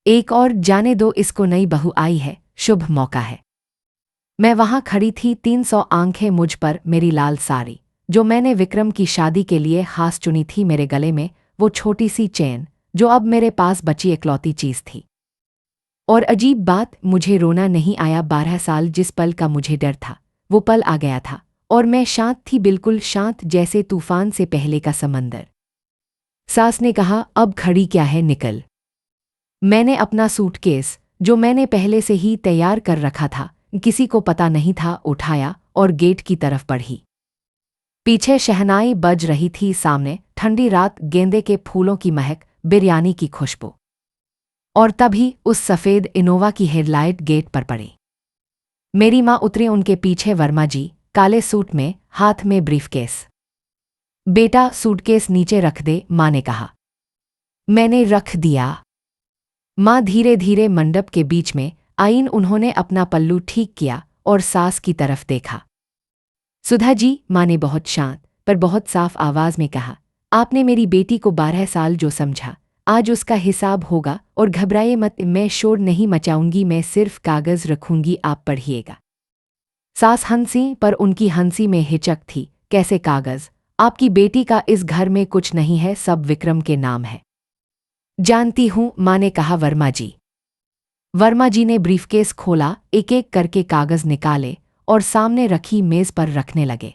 एक और, जाने दो, इसको नई बहू आई है, शुभ मौका है। मैं वहां खड़ी थी, 300 आंखें मुझ पर, मेरी लाल साड़ी जो मैंने विक्रम की शादी के लिए खास चुनी थी, मेरे गले में वो छोटी सी चेन जो अब मेरे पास बची इकलौती चीज थी। और अजीब बात, मुझे रोना नहीं आया। 12 साल जिस पल का मुझे डर था, वो पल आ गया था, और मैं शांत थी, बिल्कुल शांत, जैसे तूफान से पहले का समंदर। सास ने कहा, अब खड़ी क्या है, निकल। मैंने अपना सूटकेस, जो मैंने पहले से ही तैयार कर रखा था, किसी को पता नहीं था, उठाया और गेट की तरफ बढ़ी। पीछे शहनाई बज रही थी, सामने ठंडी रात, गेंदे के फूलों की महक, बिरयानी की खुशबू। और तभी उस सफ़ेद इनोवा की हेडलाइट गेट पर पड़ी। मेरी माँ उतरे, उनके पीछे वर्मा जी, काले सूट में, हाथ में ब्रीफकेस। बेटा, सूटकेस नीचे रख दे, माँ ने कहा। मैंने रख दिया। माँ धीरे धीरे मंडप के बीच में आईन। उन्होंने अपना पल्लू ठीक किया और सास की तरफ देखा। सुधा जी, माँ ने बहुत शांत पर बहुत साफ आवाज में कहा, आपने मेरी बेटी को 12 साल जो समझा, आज उसका हिसाब होगा। और घबराइए मत, मैं शोर नहीं मचाऊंगी, मैं सिर्फ कागज रखूंगी, आप पढ़िएगा। सास हंसी, पर उनकी हंसी में हिचक थी। कैसे कागज? आपकी बेटी का इस घर में कुछ नहीं है, सब विक्रम के नाम है। जानती हूं, माँ ने कहा। वर्मा जी। वर्मा जी ने ब्रीफकेस खोला, एक एक करके कागज निकाले और सामने रखी मेज पर रखने लगे।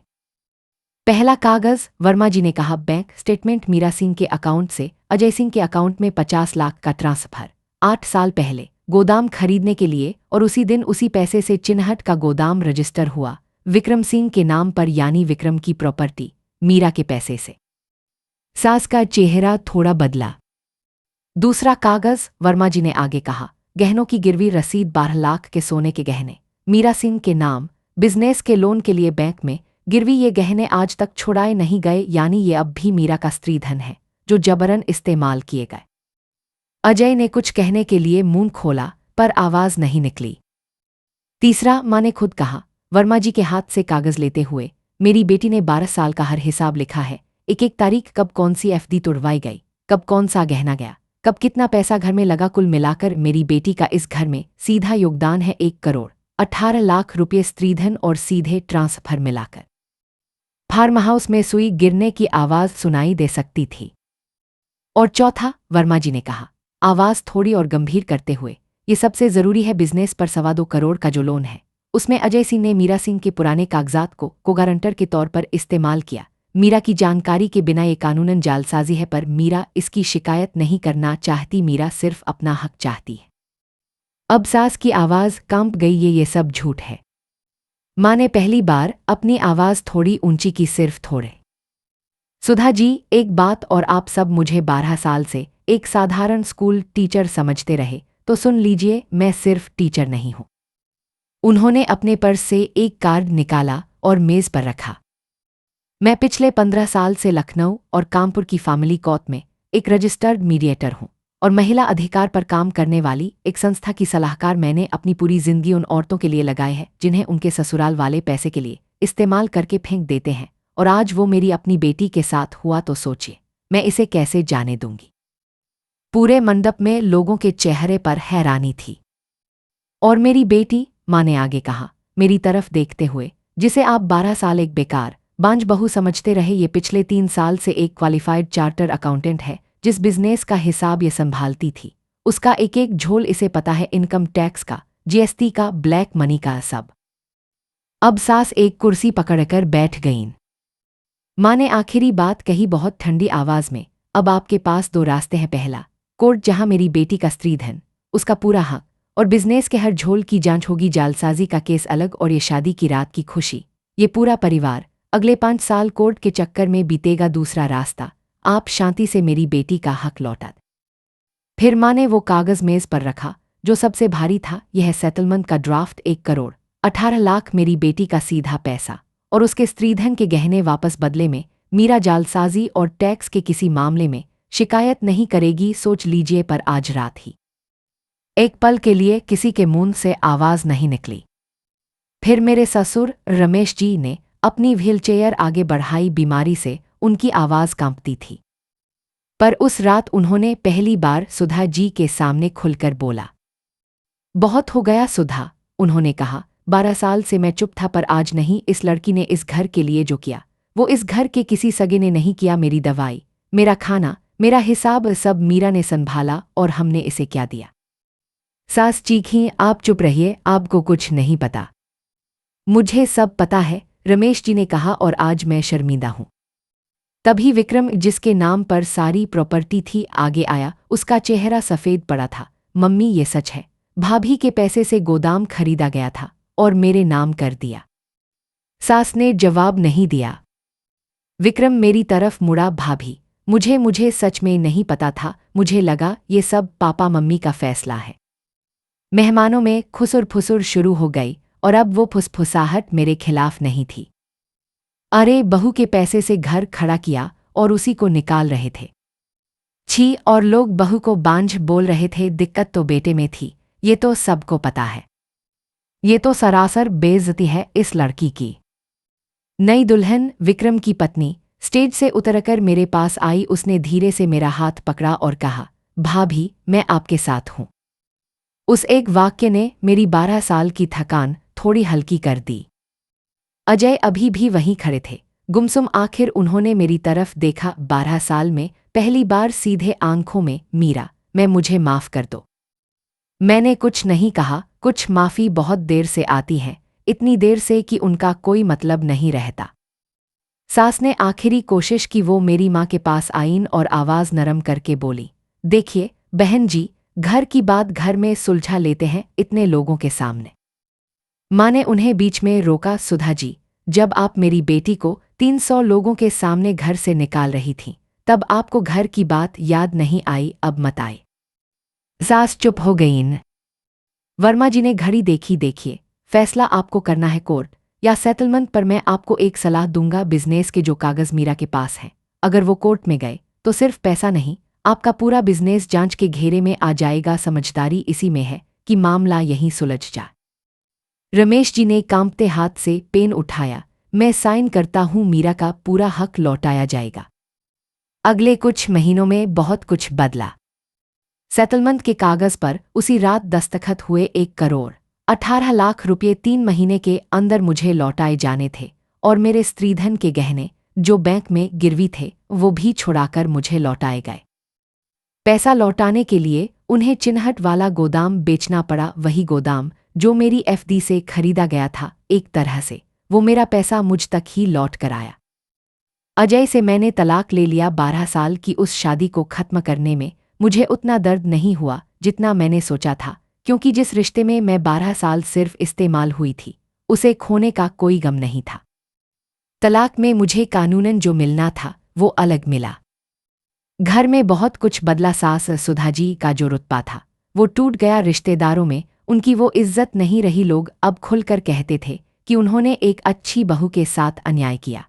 पहला कागज, वर्मा जी ने कहा, बैंक स्टेटमेंट, मीरा सिंह के अकाउंट से अजय सिंह के अकाउंट में 50 लाख का ट्रांसफर। 8 साल पहले गोदाम खरीदने के लिए, और उसी दिन उसी पैसे से चिन्हट का गोदाम रजिस्टर हुआ विक्रम सिंह के नाम पर, यानी विक्रम की प्रॉपर्टी मीरा के पैसे से। सास का चेहरा थोड़ा बदला। दूसरा कागज, वर्मा जी ने आगे कहा, गहनों की गिरवी रसीद, 12 लाख के सोने के गहने मीरा सिंह के नाम, बिजनेस के लोन के लिए बैंक में गिरवी। ये गहने आज तक छुड़ाए नहीं गए, यानी ये अब भी मीरा का स्त्रीधन है जो जबरन इस्तेमाल किए गए। अजय ने कुछ कहने के लिए मुंह खोला पर आवाज नहीं निकली। तीसरा, माँ ने खुद कहा, वर्मा जी के हाथ से कागज लेते हुए, मेरी बेटी ने 12 साल का हर हिसाब लिखा है, एक एक तारीख, कब कौन सी एफडी तुड़वाई गई, कब कौन सा गहना गया, कब कितना पैसा घर में लगा, कुल मिलाकर मेरी बेटी का इस घर में सीधा योगदान है 1 करोड़ 18 लाख रुपये स्त्रीधन और सीधे ट्रांसफर मिलाकर। फार्म हाउस में सुई गिरने की आवाज सुनाई दे सकती थी। और चौथा, वर्मा जी ने कहा, आवाज थोड़ी और गंभीर करते हुए, ये सबसे जरूरी है, बिजनेस पर 2.25 करोड़ का जो लोन है उसमें अजय सिंह ने मीरा सिंह के पुराने कागजात को गारंटर के तौर पर इस्तेमाल किया। मीरा की जानकारी के बिना ये कानूनन जालसाजी है, पर मीरा इसकी शिकायत नहीं करना चाहती, मीरा सिर्फ अपना हक चाहती है। अब सास की आवाज कांप गई, ये सब झूठ है। माँ ने पहली बार अपनी आवाज थोड़ी ऊंची की, सिर्फ थोड़े। सुधा जी, एक बात और, आप सब मुझे 12 साल से एक साधारण स्कूल टीचर समझते रहे, तो सुन लीजिए, मैं सिर्फ टीचर नहीं हूं। उन्होंने अपने पर्स से एक कार्ड निकाला और मेज पर रखा। मैं पिछले 15 साल से लखनऊ और कानपुर की फैमिली कोर्ट में एक रजिस्टर्ड मीडिएटर हूं और महिला अधिकार पर काम करने वाली एक संस्था की सलाहकार। मैंने अपनी पूरी जिंदगी उन औरतों के लिए लगाए है जिन्हें उनके ससुराल वाले पैसे के लिए इस्तेमाल करके फेंक देते हैं, और आज वो मेरी अपनी बेटी के साथ हुआ तो सोचिए मैं इसे कैसे जाने दूंगी। पूरे मंडप में लोगों के चेहरे पर हैरानी थी। और मेरी बेटी, माँ ने आगे कहा, मेरी तरफ देखते हुए, जिसे आप 12 साल एक बेकार बांझ बहू समझते रहे, ये पिछले 3 साल से एक क्वालिफाइड चार्टर अकाउंटेंट है। जिस बिजनेस का हिसाब ये संभालती थी उसका एक एक झोल इसे पता है, इनकम टैक्स का, जीएसटी का, ब्लैक मनी का, सब। अब सास एक कुर्सी पकड़कर बैठ गईं। माँ ने आखिरी बात कही बहुत ठंडी आवाज में, अब आपके पास 2 रास्ते हैं। पहला, कोर्ट, जहां मेरी बेटी का स्त्रीधन, उसका पूरा हक और बिजनेस के हर झोल की जांच होगी। जालसाजी का केस अलग, और ये शादी की रात की खुशी, ये पूरा परिवार अगले 5 साल कोर्ट के चक्कर में बीतेगा। दूसरा रास्ता, आप शांति से मेरी बेटी का हक लौटा दें। फिर माँ ने वो कागज मेज पर रखा जो सबसे भारी था। यह सेटलमेंट का ड्राफ्ट, 1 करोड़ 18 लाख मेरी बेटी का सीधा पैसा और उसके स्त्रीधन के गहने वापस। बदले में मीरा जालसाजी और टैक्स के किसी मामले में शिकायत नहीं करेगी। सोच लीजिए। पर आज रात ही एक पल के लिए किसी के मुंह से आवाज नहीं निकली। फिर मेरे ससुर रमेश जी ने अपनी व्हीलचेयर आगे बढ़ाई। बीमारी से उनकी आवाज कांपती थी, पर उस रात उन्होंने पहली बार सुधा जी के सामने खुलकर बोला। बहुत हो गया सुधा, उन्होंने कहा, 12 साल से मैं चुप था, पर आज नहीं। इस लड़की ने इस घर के लिए जो किया वो इस घर के किसी सगे ने नहीं किया। मेरी दवाई, मेरा खाना, मेरा हिसाब सब मीरा ने संभाला, और हमने इसे क्या दिया। सास चीखी, आप चुप रहिए, आपको कुछ नहीं पता। मुझे सब पता है, रमेश जी ने कहा, और आज मैं शर्मिंदा हूं। तभी विक्रम, जिसके नाम पर सारी प्रॉपर्टी थी, आगे आया। उसका चेहरा सफेद पड़ा था। मम्मी, ये सच है, भाभी के पैसे से गोदाम खरीदा गया था और मेरे नाम कर दिया। सास ने जवाब नहीं दिया। विक्रम मेरी तरफ मुड़ा। भाभी, मुझे सच में नहीं पता था, मुझे लगा ये सब पापा मम्मी का फैसला है। मेहमानों में खुसुर फुसुर शुरू हो गई, और अब वो फुसफुसाहट मेरे खिलाफ नहीं थी। अरे, बहू के पैसे से घर खड़ा किया और उसी को निकाल रहे थे। छी, और लोग बहू को बांझ बोल रहे थे। दिक्कत तो बेटे में थी, ये तो सबको पता है। ये तो सरासर बेइज्जती है इस लड़की की। नई दुल्हन, विक्रम की पत्नी, स्टेज से उतरकर मेरे पास आई। उसने धीरे से मेरा हाथ पकड़ा और कहा, भाभी, मैं आपके साथ हूं। उस एक वाक्य ने मेरी 12 साल की थकान थोड़ी हल्की कर दी। अजय अभी भी वहीं खड़े थे, गुमसुम। आखिर उन्होंने मेरी तरफ देखा। 12 साल में पहली बार सीधे आंखों में, मीरा, मैं, मुझे माफ कर दो। मैंने कुछ नहीं कहा। कुछ माफी बहुत देर से आती है, इतनी देर से कि उनका कोई मतलब नहीं रहता। सास ने आखिरी कोशिश की। वो मेरी माँ के पास आईं और आवाज नरम करके बोली, देखिए बहन जी, घर की बात घर में सुलझा लेते हैं, इतने लोगों के सामने। माँ ने उन्हें बीच में रोका। सुधा जी, जब आप मेरी बेटी को 300 लोगों के सामने घर से निकाल रही थीं, तब आपको घर की बात याद नहीं आई, अब मत आए। सास चुप हो गईं। वर्मा जी ने घड़ी देखी। देखिए, फैसला आपको करना है, कोर्ट या सेटलमेंट, पर मैं आपको एक सलाह दूंगा। बिजनेस के जो कागज मीरा के पास हैं, अगर वो कोर्ट में गए तो सिर्फ पैसा नहीं, आपका पूरा बिजनेस जांच के घेरे में आ जाएगा। समझदारी इसी में है कि मामला यहीं सुलझ जाए। रमेश जी ने कांपते हाथ से पेन उठाया। मैं साइन करता हूं, मीरा का पूरा हक लौटाया जाएगा। अगले कुछ महीनों में बहुत कुछ बदला। सेटलमेंट के कागज पर उसी रात दस्तखत हुए। 1 करोड़ 18 लाख रुपये 3 महीने के अंदर मुझे लौटाए जाने थे और मेरे स्त्रीधन के गहने जो बैंक में गिरवी थे वो भी छुड़ाकर मुझे लौटाए गए। पैसा लौटाने के लिए उन्हें चिन्हट वाला गोदाम बेचना पड़ा, वही गोदाम जो मेरी एफडी से खरीदा गया था। एक तरह से वो मेरा पैसा मुझ तक ही लौट कर आया। अजय से मैंने तलाक ले लिया। 12 साल की उस शादी को खत्म करने में मुझे उतना दर्द नहीं हुआ जितना मैंने सोचा था, क्योंकि जिस रिश्ते में मैं 12 साल सिर्फ इस्तेमाल हुई थी उसे खोने का कोई गम नहीं था। तलाक में मुझे कानूनन जो मिलना था वो अलग मिला। घर में बहुत कुछ बदला। सास सुधा जी का जो रुतबा था वो टूट गया। रिश्तेदारों में उनकी वो इज्जत नहीं रही। लोग अब खुलकर कहते थे कि उन्होंने एक अच्छी बहू के साथ अन्याय किया।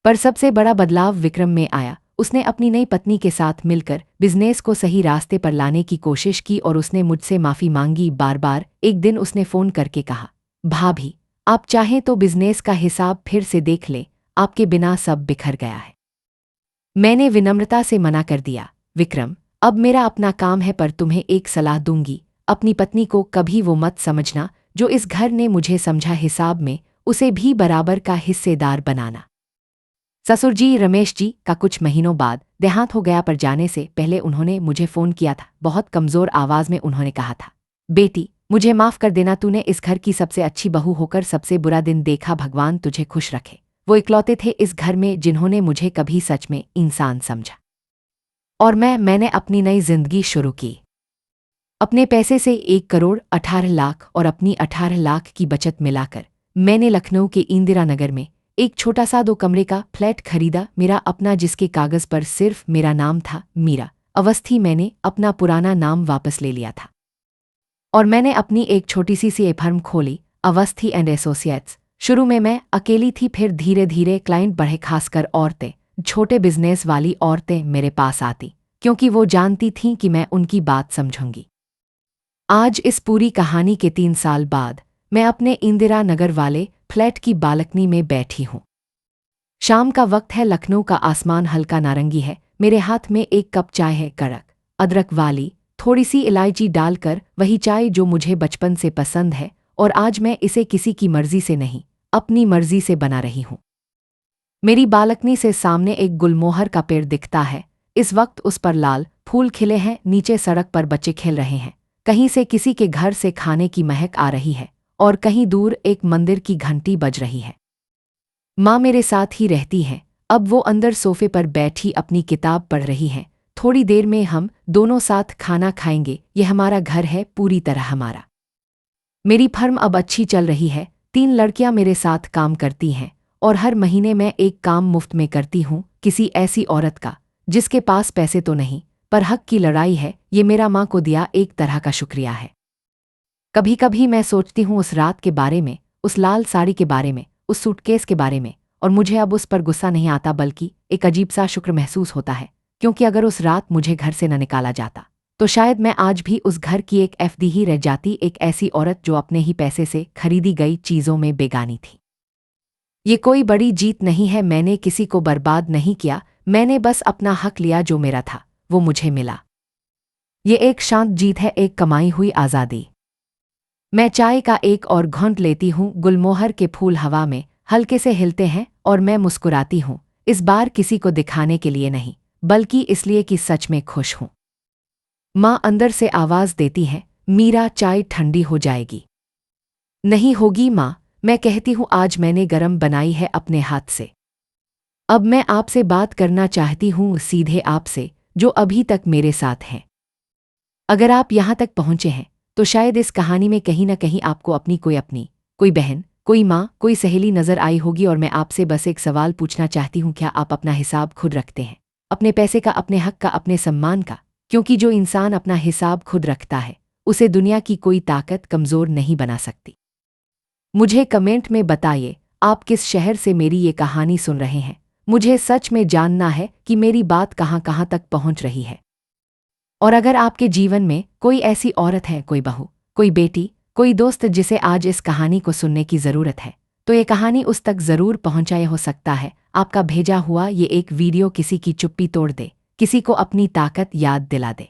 पर सबसे बड़ा बदलाव विक्रम में आया। उसने अपनी नई पत्नी के साथ मिलकर बिजनेस को सही रास्ते पर लाने की कोशिश की और उसने मुझसे माफ़ी मांगी बार बार। एक दिन उसने फ़ोन करके कहा, भाभी आप चाहें तो बिजनेस का हिसाब फिर से देख लें, आपके बिना सब बिखर गया है। मैंने विनम्रता से मना कर दिया, विक्रम अब मेरा अपना काम है, पर तुम्हें एक सलाह दूंगी, अपनी पत्नी को कभी वो मत समझना जो इस घर ने मुझे समझा। हिसाब में उसे भी बराबर का हिस्सेदार बनाना। ससुर जी रमेश जी का कुछ महीनों बाद देहांत हो गया, पर जाने से पहले उन्होंने मुझे फ़ोन किया था। बहुत कमज़ोर आवाज़ में उन्होंने कहा था, बेटी मुझे माफ़ कर देना, तूने इस घर की सबसे अच्छी बहू होकर सबसे बुरा दिन देखा, भगवान तुझे खुश रखे। वो इकलौते थे इस घर में जिन्होंने मुझे कभी सच में इंसान समझा। और मैंने अपनी नई जिंदगी शुरू की। अपने पैसे से 1 करोड़ 18 लाख और अपनी 18 लाख की बचत मिलाकर मैंने लखनऊ के इंदिरा नगर में एक छोटा सा 2 कमरे का फ्लैट खरीदा, मेरा अपना, जिसके कागज पर सिर्फ मेरा नाम था, मीरा अवस्थी। मैंने अपना पुराना नाम वापस ले लिया था और मैंने अपनी एक छोटी सी फर्म खोली, अवस्थी एंड एसोसिएट्स। शुरू में मैं अकेली थी, फिर धीरे धीरे क्लाइंट बढ़े, खासकर औरतें, छोटे बिजनेस वाली औरतें मेरे पास आती क्योंकि वो जानती थीं कि मैं उनकी बात समझूंगी। आज इस पूरी कहानी के 3 साल बाद मैं अपने इंदिरा नगर वाले फ्लैट की बालकनी में बैठी हूँ। शाम का वक्त है, लखनऊ का आसमान हल्का नारंगी है। मेरे हाथ में एक कप चाय है, कड़क अदरक वाली, थोड़ी सी इलायची डालकर, वही चाय जो मुझे बचपन से पसंद है, और आज मैं इसे किसी की मर्जी से नहीं अपनी मर्जी से बना रही हूँ। मेरी बालकनी से सामने एक गुलमोहर का पेड़ दिखता है। इस वक्त उस पर लाल फूल खिले हैं। नीचे सड़क पर बच्चे खेल रहे हैं। कहीं से किसी के घर से खाने की महक आ रही है और कहीं दूर एक मंदिर की घंटी बज रही है। माँ मेरे साथ ही रहती हैं। अब वो अंदर सोफे पर बैठी अपनी किताब पढ़ रही हैं। थोड़ी देर में हम दोनों साथ खाना खाएंगे। यह हमारा घर है, पूरी तरह हमारा। मेरी फर्म अब अच्छी चल रही है। 3 लड़कियां मेरे साथ काम करती हैं और हर महीने मैं एक काम मुफ्त में करती हूँ, किसी ऐसी औरत का जिसके पास पैसे तो नहीं पर हक की लड़ाई है। ये मेरा माँ को दिया एक तरह का शुक्रिया है। कभी कभी मैं सोचती हूँ उस रात के बारे में, उस लाल साड़ी के बारे में, उस सूटकेस के बारे में, और मुझे अब उस पर गुस्सा नहीं आता बल्कि एक अजीब सा शुक्र महसूस होता है, क्योंकि अगर उस रात मुझे घर से न निकाला जाता तो शायद मैं आज भी उस घर की एक एफडी ही रह जाती, एक ऐसी औरत जो अपने ही पैसे से खरीदी गई चीज़ों में बेगानी थी। ये कोई बड़ी जीत नहीं है, मैंने किसी को बर्बाद नहीं किया, मैंने बस अपना हक लिया, जो मेरा था वो मुझे मिला। ये एक शांत जीत है, एक कमाई हुई आज़ादी। मैं चाय का एक और घोंट लेती हूँ। गुलमोहर के फूल हवा में हल्के से हिलते हैं और मैं मुस्कुराती हूँ, इस बार किसी को दिखाने के लिए नहीं बल्कि इसलिए कि सच में खुश हूँ। माँ अंदर से आवाज़ देती है, मीरा चाय ठंडी हो जाएगी। नहीं होगी माँ, मैं कहती हूँ, आज मैंने गरम बनाई है अपने हाथ से। अब मैं आपसे बात करना चाहती हूँ, सीधे आपसे जो अभी तक मेरे साथ हैं। अगर आप यहाँ तक पहुँचे हैं तो शायद इस कहानी में कहीं ना कहीं आपको अपनी कोई बहन, कोई माँ, कोई सहेली नजर आई होगी। और मैं आपसे बस एक सवाल पूछना चाहती हूँ, क्या आप अपना हिसाब खुद रखते हैं? अपने पैसे का, अपने हक का, अपने सम्मान का? क्योंकि जो इंसान अपना हिसाब खुद रखता है उसे दुनिया की कोई ताकत कमज़ोर नहीं बना सकती। मुझे कमेंट में बताइए आप किस शहर से मेरी ये कहानी सुन रहे हैं। मुझे सच में जानना है कि मेरी बात कहाँ कहाँ तक पहुँच रही है। और अगर आपके जीवन में कोई ऐसी औरत है, कोई बहू, कोई बेटी, कोई दोस्त जिसे आज इस कहानी को सुनने की ज़रूरत है, तो ये कहानी उस तक ज़रूर पहुँचाए। हो सकता है आपका भेजा हुआ ये एक वीडियो किसी की चुप्पी तोड़ दे, किसी को अपनी ताकत याद दिला दे।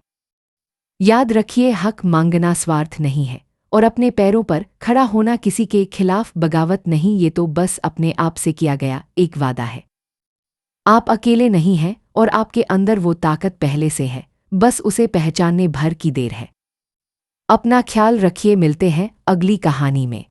याद रखिए, हक मांगना स्वार्थ नहीं है और अपने पैरों पर खड़ा होना किसी के खिलाफ बगावत नहीं, ये तो बस अपने आप से किया गया एक वादा है। आप अकेले नहीं हैं और आपके अंदर वो ताकत पहले से है, बस उसे पहचानने भर की देर है। अपना ख्याल रखिए, मिलते हैं अगली कहानी में।